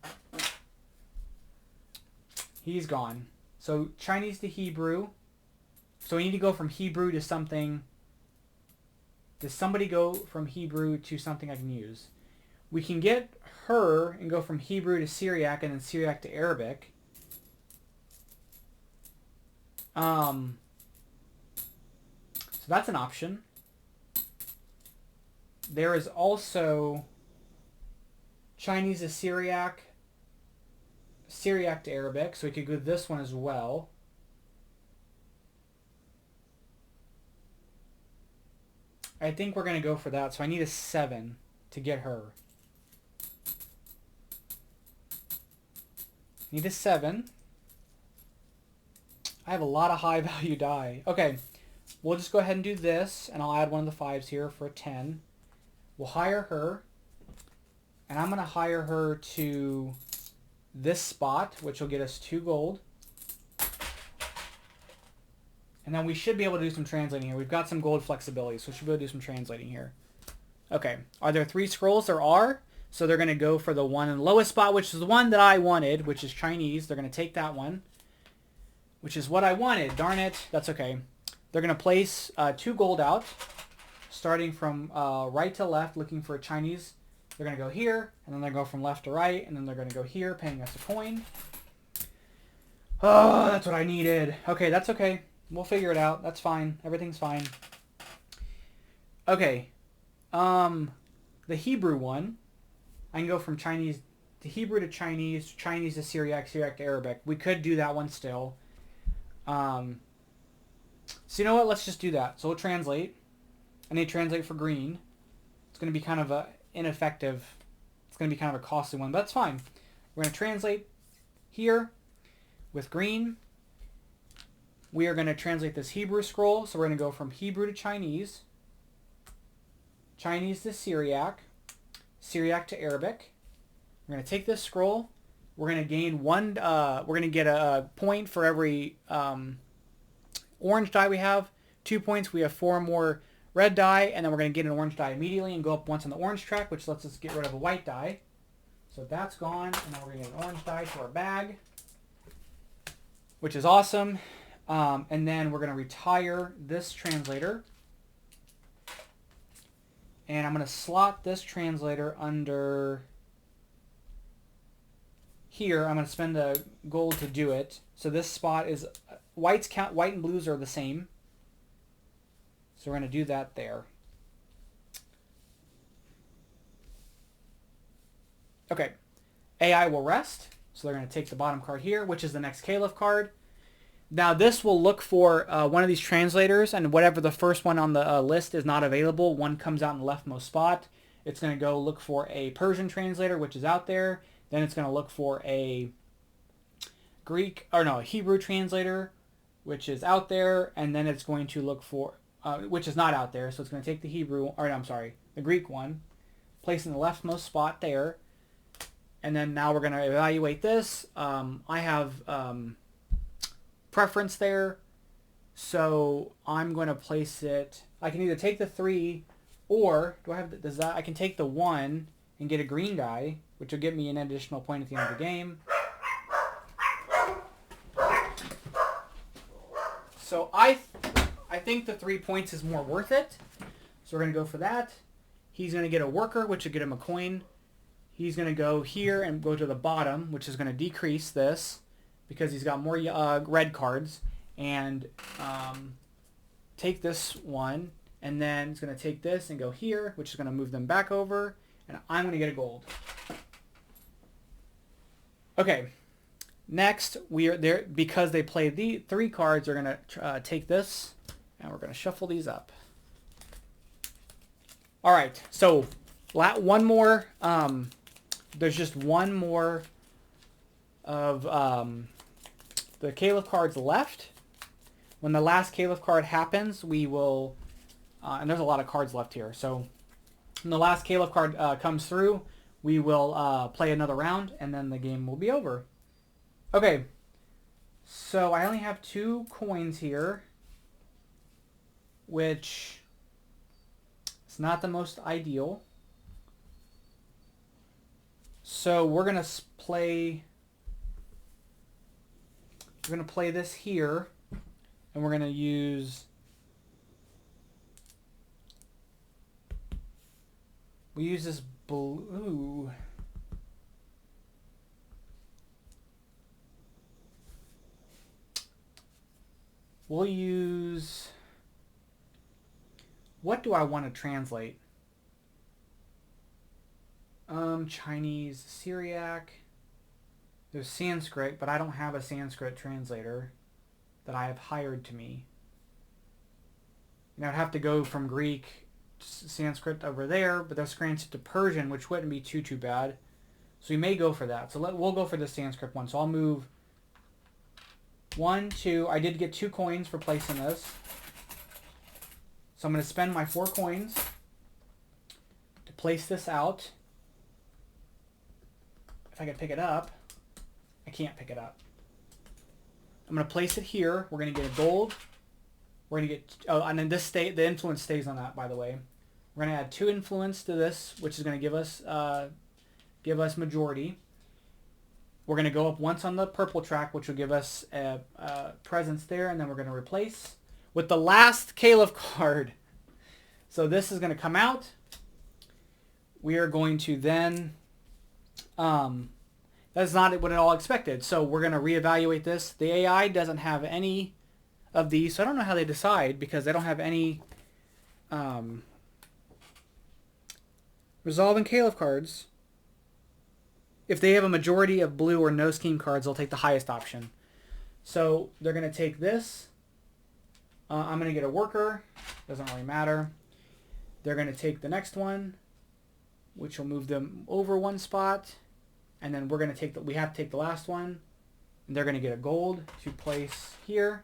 A: He's gone. So Chinese to Hebrew. So we need to go from Hebrew to something. Does somebody go from Hebrew to something I can use? We can get her and go from Hebrew to Syriac and then Syriac to Arabic. So that's an option. There is also Chinese to Syriac, Syriac to Arabic, so we could go this one as well. I think we're going to go for that, so I need a 7 to get her. Need a 7. I have a lot of high value die. Okay, we'll just go ahead and do this, and I'll add one of the 5s here for a 10. We'll hire her, and I'm going to hire her to this spot, which will get us 2 gold. And then we should be able to do some translating here. We've got some gold flexibility, so we should be able to do some translating here. Okay, are there 3 scrolls? There are. So they're going to go for the one in the lowest spot, which is the one that I wanted, which is Chinese. They're going to take that one, which is what I wanted. Darn it. That's okay. They're going to place 2 gold out, starting from right to left, looking for a Chinese. They're going to go here, and then they're going to go from left to right, and then they're going to go here, paying us a coin. Oh, that's what I needed. Okay, that's okay. We'll figure it out. That's fine. Everything's fine. Okay. The Hebrew one, I can go from Chinese to Hebrew to Chinese to Syriac, Syriac to Arabic. We could do that one still. So you know what? Let's just do that. So we'll translate. I need to translate for green. It's going to be kind of a ineffective. It's going to be kind of a costly one, but that's fine. We're going to translate here with green. We are going to translate this Hebrew scroll. So we're going to go from Hebrew to Chinese, Chinese to Syriac, Syriac to Arabic. We're going to take this scroll. We're going to gain one. We're going to get a point for every orange die we have. 2 points. We have 4 more red die, and then we're going to get an orange die immediately and go up once on the orange track, which lets us get rid of a white die. So that's gone, and now we're going to get an orange die to our bag, which is awesome. And then we're going to retire this translator. And I'm going to slot this translator under here. I'm going to spend the gold to do it. So this spot is white and blues are the same. So we're going to do that there. Okay. AI will rest. So they're going to take the bottom card here, which is the next Caliph card. Now this will look for one of these translators, and whatever the first one on the list is not available, one comes out in the leftmost spot. It's going to go look for a Persian translator, which is out there. Then it's going to look for a Hebrew translator, which is out there, and then it's going to look for, which is not out there, so it's going to take the Greek one, place in the leftmost spot there, and then now we're going to evaluate this. I have preference there, so I'm going to place it. I can either take the 3, or I can take the 1 and get a green die, which will give me an additional point at the end of the game. So I think the 3 points is more worth it. So we're going to go for that. He's going to get a worker, which will get him a coin. He's going to go here and go to the bottom, which is going to decrease this because he's got more red cards. And take this one, and then it's going to take this and go here, which is going to move them back over. And I'm going to get a gold. Okay. Next, we are there because they played the 3 cards. They're going to take this, and we're going to shuffle these up. All right. So, one more. There's just one more of the Caliph cards left. When the last Caliph card happens, we will. And there's a lot of cards left here. So, when the last Caliph card comes through, we will play another round, and then the game will be over. Okay, so I only have 2 coins here, which is not the most ideal. So we're gonna play this here, and we're gonna use this blue. We'll use... What do I want to translate? Chinese, Syriac. There's Sanskrit, but I don't have a Sanskrit translator that I have hired to me. I'd have to go from Greek to Sanskrit over there, but that's translated to Persian, which wouldn't be too bad. So we may go for that. So we'll go for the Sanskrit one. So I'll move 1, 2. I did get 2 coins for placing this. So I'm going to spend my 4 coins to place this out. If I can pick it up. I can't pick it up. I'm going to place it here. We're going to get a gold. We're going to get... Oh, and then the influence stays on that, by the way. We're going to add 2 influence to this, which is going to give us majority. We're going to go up once on the purple track, which will give us a presence there, and then we're going to replace with the last Caliph card. So this is going to come out. We are going to then... that's not what I all expected. So we're going to reevaluate this. The AI doesn't have any of these, so I don't know how they decide because they don't have any... Resolve and Caliph cards. If they have a majority of blue or no scheme cards, they'll take the highest option. So they're going to take this. I'm going to get a worker. Doesn't really matter. They're going to take the next one, which will move them over one spot. And then we're going to take we have to take the last one. And they're going to get a gold to place here.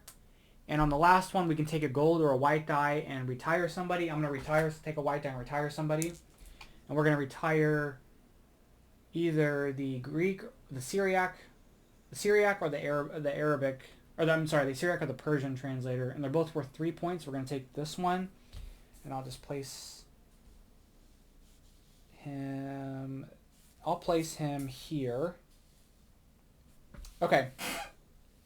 A: And on the last one, we can take a gold or a white die and retire somebody. I'm going to take a white die and retire somebody. And we're going to retire either the Greek, the Syriac or the Arabic, or the Syriac or the Persian translator, and they're both worth 3 points. We're going to take this one, and I'll just place him. I'll place him here. Okay.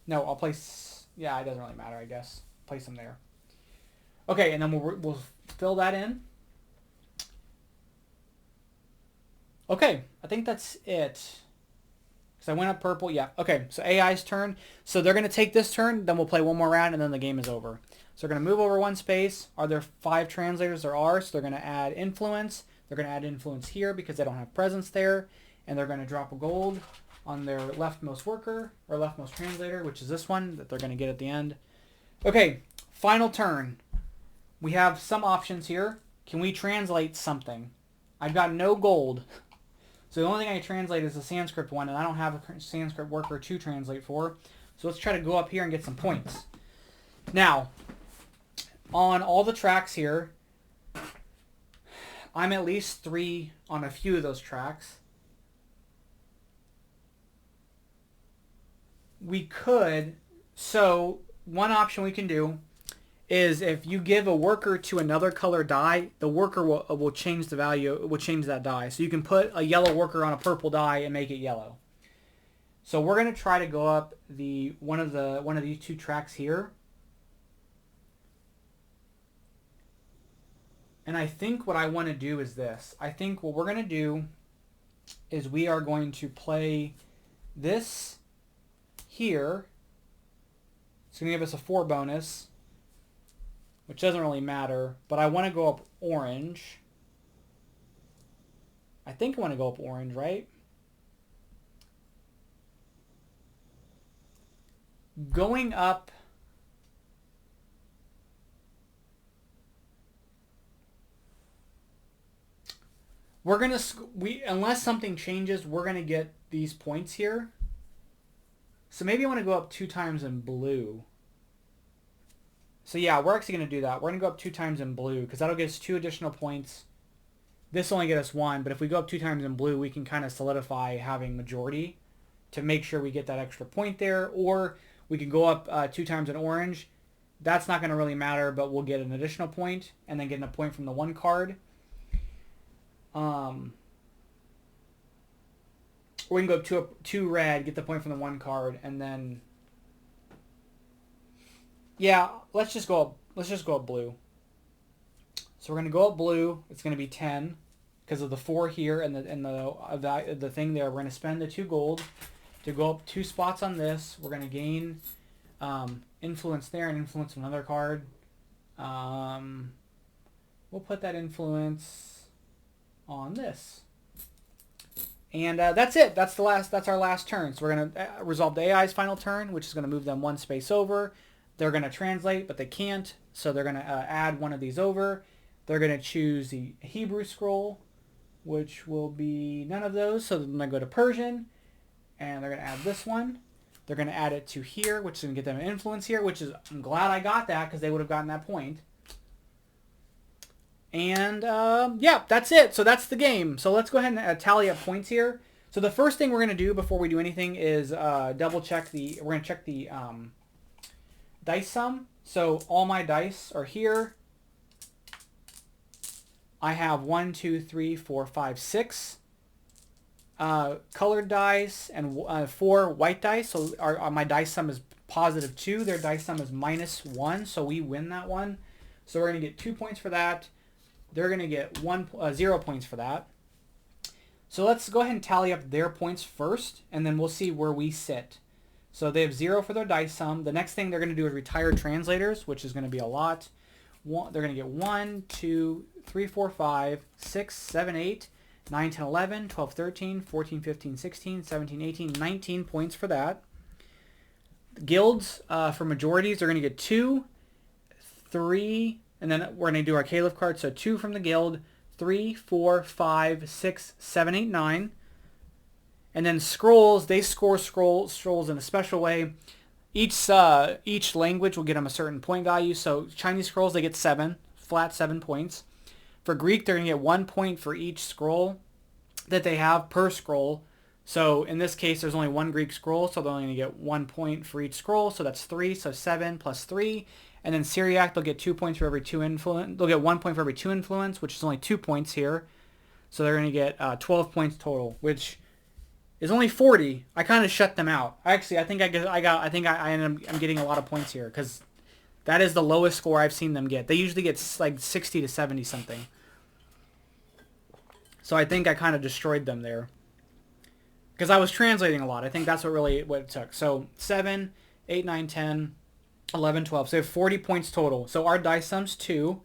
A: No, I'll place. Yeah, it doesn't really matter, I guess. Place him there. Okay, and then we'll fill that in. Okay, I think that's it. Because I went up purple. Yeah, okay, so AI's turn. So they're going to take this turn, then we'll play one more round, and then the game is over. So they're going to move over one space. Are there 5 translators? There are, so they're going to add influence. They're going to add influence here because they don't have presence there. And they're going to drop a gold on their leftmost worker, or leftmost translator, which is this one that they're going to get at the end. Okay, final turn. We have some options here. Can we translate something? I've got no gold. So the only thing I can translate is the Sanskrit one, and I don't have a Sanskrit worker to translate for. So let's try to go up here and get some points. Now, on all the tracks here, I'm at least 3 on a few of those tracks. We could, so one option we can do is if you give a worker to another color die, the worker will change the value, will change that die. So you can put a yellow worker on a purple die and make it yellow. So we're going to try to go up one of these 2 tracks here. And I think what I want to do is this. I think what we're going to do is we are going to play this here. It's going to give us a 4 bonus, which doesn't really matter, but I want to go up orange. I think I want to go up orange, right? Going up... We're going to... Unless something changes, we're going to get these points here. So maybe I want to go up 2 times in blue. So yeah, we're actually going to do that. We're going to go up 2 times in blue because that'll get us 2 additional points. This will only get us 1, but if we go up 2 times in blue, we can kind of solidify having majority to make sure we get that extra point there. Or we can go up 2 times in orange. That's not going to really matter, but we'll get an additional point and then get a point from the 1 card. Or we can go up 2 red, get the point from the 1 card, and then... Yeah, let's just go up blue. So we're going to go up blue. It's going to be 10 because of the 4 here and the thing there. We're going to spend the 2 gold to go up 2 spots on this. We're going to gain influence there and influence another card. We'll put that influence on this. And that's it. That's our last turn. So we're going to resolve the AI's final turn, which is going to move them 1 space over. They're going to translate, but they can't, so they're going to add one of these over. They're going to choose the Hebrew scroll, which will be none of those, so they're going to go to Persian, and they're going to add this one. They're going to add it to here, which is going to get them an influence here, which is, I'm glad I got that, because they would have gotten that point. And, yeah, that's it. So that's the game. So let's go ahead and tally up points here. So the first thing we're going to do before we do anything is double check we're going to check the... dice sum. So all my dice are here. I have 1, 2, 3, 4, 5, 6 colored dice and 4 white dice. So my dice sum is positive 2. Their dice sum is minus 1. So we win that one. So we're going to get 2 points for that. They're going to get 0 points for that. So let's go ahead and tally up their points first, and then we'll see where we sit. So they have 0 for their dice sum. The next thing they're going to do is retire translators, which is going to be a lot. They're going to get 1, 2, 3, 4, 5, 6, 7, 8. 9, 10, 11, 12, 13, 14, 15, 16, 17, 18, 19 points for that. Guilds for majorities are going to get 2, 3, and then we're going to do our Caliph card. So 2 from the guild, 3, 4, 5, 6, 7, 8, 9. And then scrolls, they score scrolls in a special way. Each language will get them a certain point value. So Chinese scrolls, they get 7, flat 7 points. For Greek, they're going to get 1 point for each scroll that they have per scroll. So in this case, there's only 1 Greek scroll, so they're only going to get 1 point for each scroll. So that's 3, so 7 plus 3. And then Syriac, they'll get 2 points for every 2 influence. They'll get 1 point for every 2 influence, which is only 2 points here. So they're going to get 12 points total, which is only 40. I kind of shut them out. Actually, I think I'm getting a lot of points here because that is the lowest score I've seen them get. They usually get like 60 to 70 something. So I think I kind of destroyed them there because I was translating a lot. I think that's what it took. So 7, 8, 9, 10, 11, 12. So we have 40 points total. So our dice sum's 2.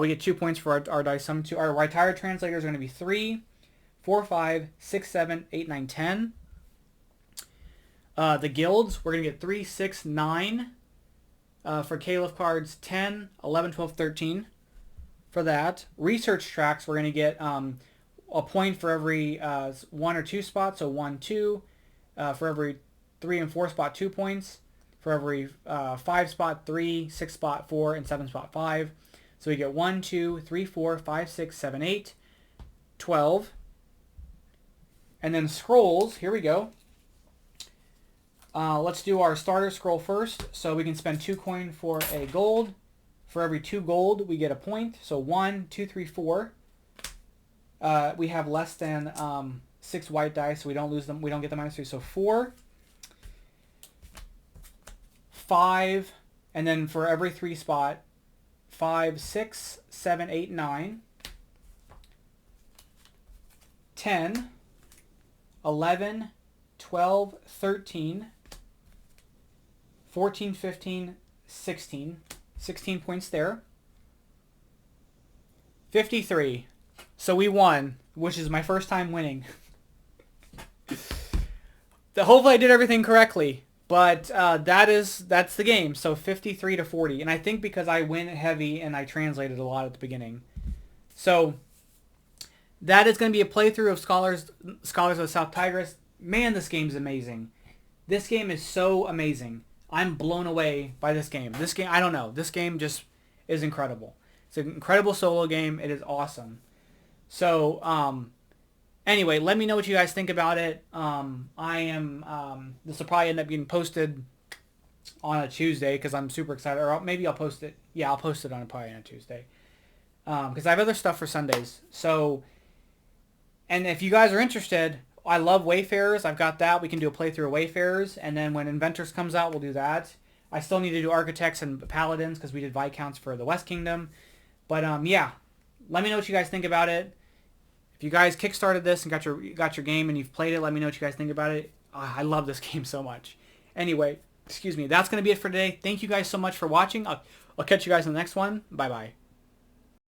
A: We get 2 points for our dice sum. Our retired translators are going to be 3, 4, 5, 6, 7, 8, 9, 10. The guilds, we're going to get 3, 6, 9. For Caliph cards, 10, 11, 12, 13. For that. Research tracks, we're going to get a point for every 1 or 2 spots. So 1, 2. For every 3 and 4 spot, 2 points. For every 5 spot, 3, 6 spot, 4, and 7 spot, 5. So we get 1, 2, 3, 4, 5, 6, 7, 8, 12. And then scrolls, here we go. Let's do our starter scroll first. So we can spend 2 coin for a gold. For every 2 gold, we get a point. So 1, 2, 3, 4. We have less than 6 white dice, so we don't lose them. We don't get the -3. So 4, 5, and then for every 3 spot, 5, 6, 7, 8, 9, 10, 11, 12, 13, 14, 15, 16. 16 points there. 53. So we won, which is my first time winning. Hopefully I did everything correctly, but that's the game. So 53 to 40. And I think because I went heavy and I translated a lot at the beginning. So that is going to be a playthrough of Scholars of the South Tigris. Man, this game's amazing. This game is so amazing. I'm blown away by this game. This game, I don't know. This game just is incredible. It's an incredible solo game. It is awesome. So, anyway, let me know what you guys think about it. This will probably end up getting posted on a Tuesday because I'm super excited. Or maybe I'll post it. Yeah, I'll post it probably on a Tuesday. Because I have other stuff for Sundays. So, and if you guys are interested, I love Wayfarers. I've got that. We can do a playthrough of Wayfarers. And then when Inventors comes out, we'll do that. I still need to do Architects and Paladins because we did Viscounts for the West Kingdom. But yeah, let me know what you guys think about it. If you guys kickstarted this and got your game and you've played it, let me know what you guys think about it. I love this game so much. Anyway, excuse me. That's going to be it for today. Thank you guys so much for watching. I'll catch you guys in the next one. Bye-bye.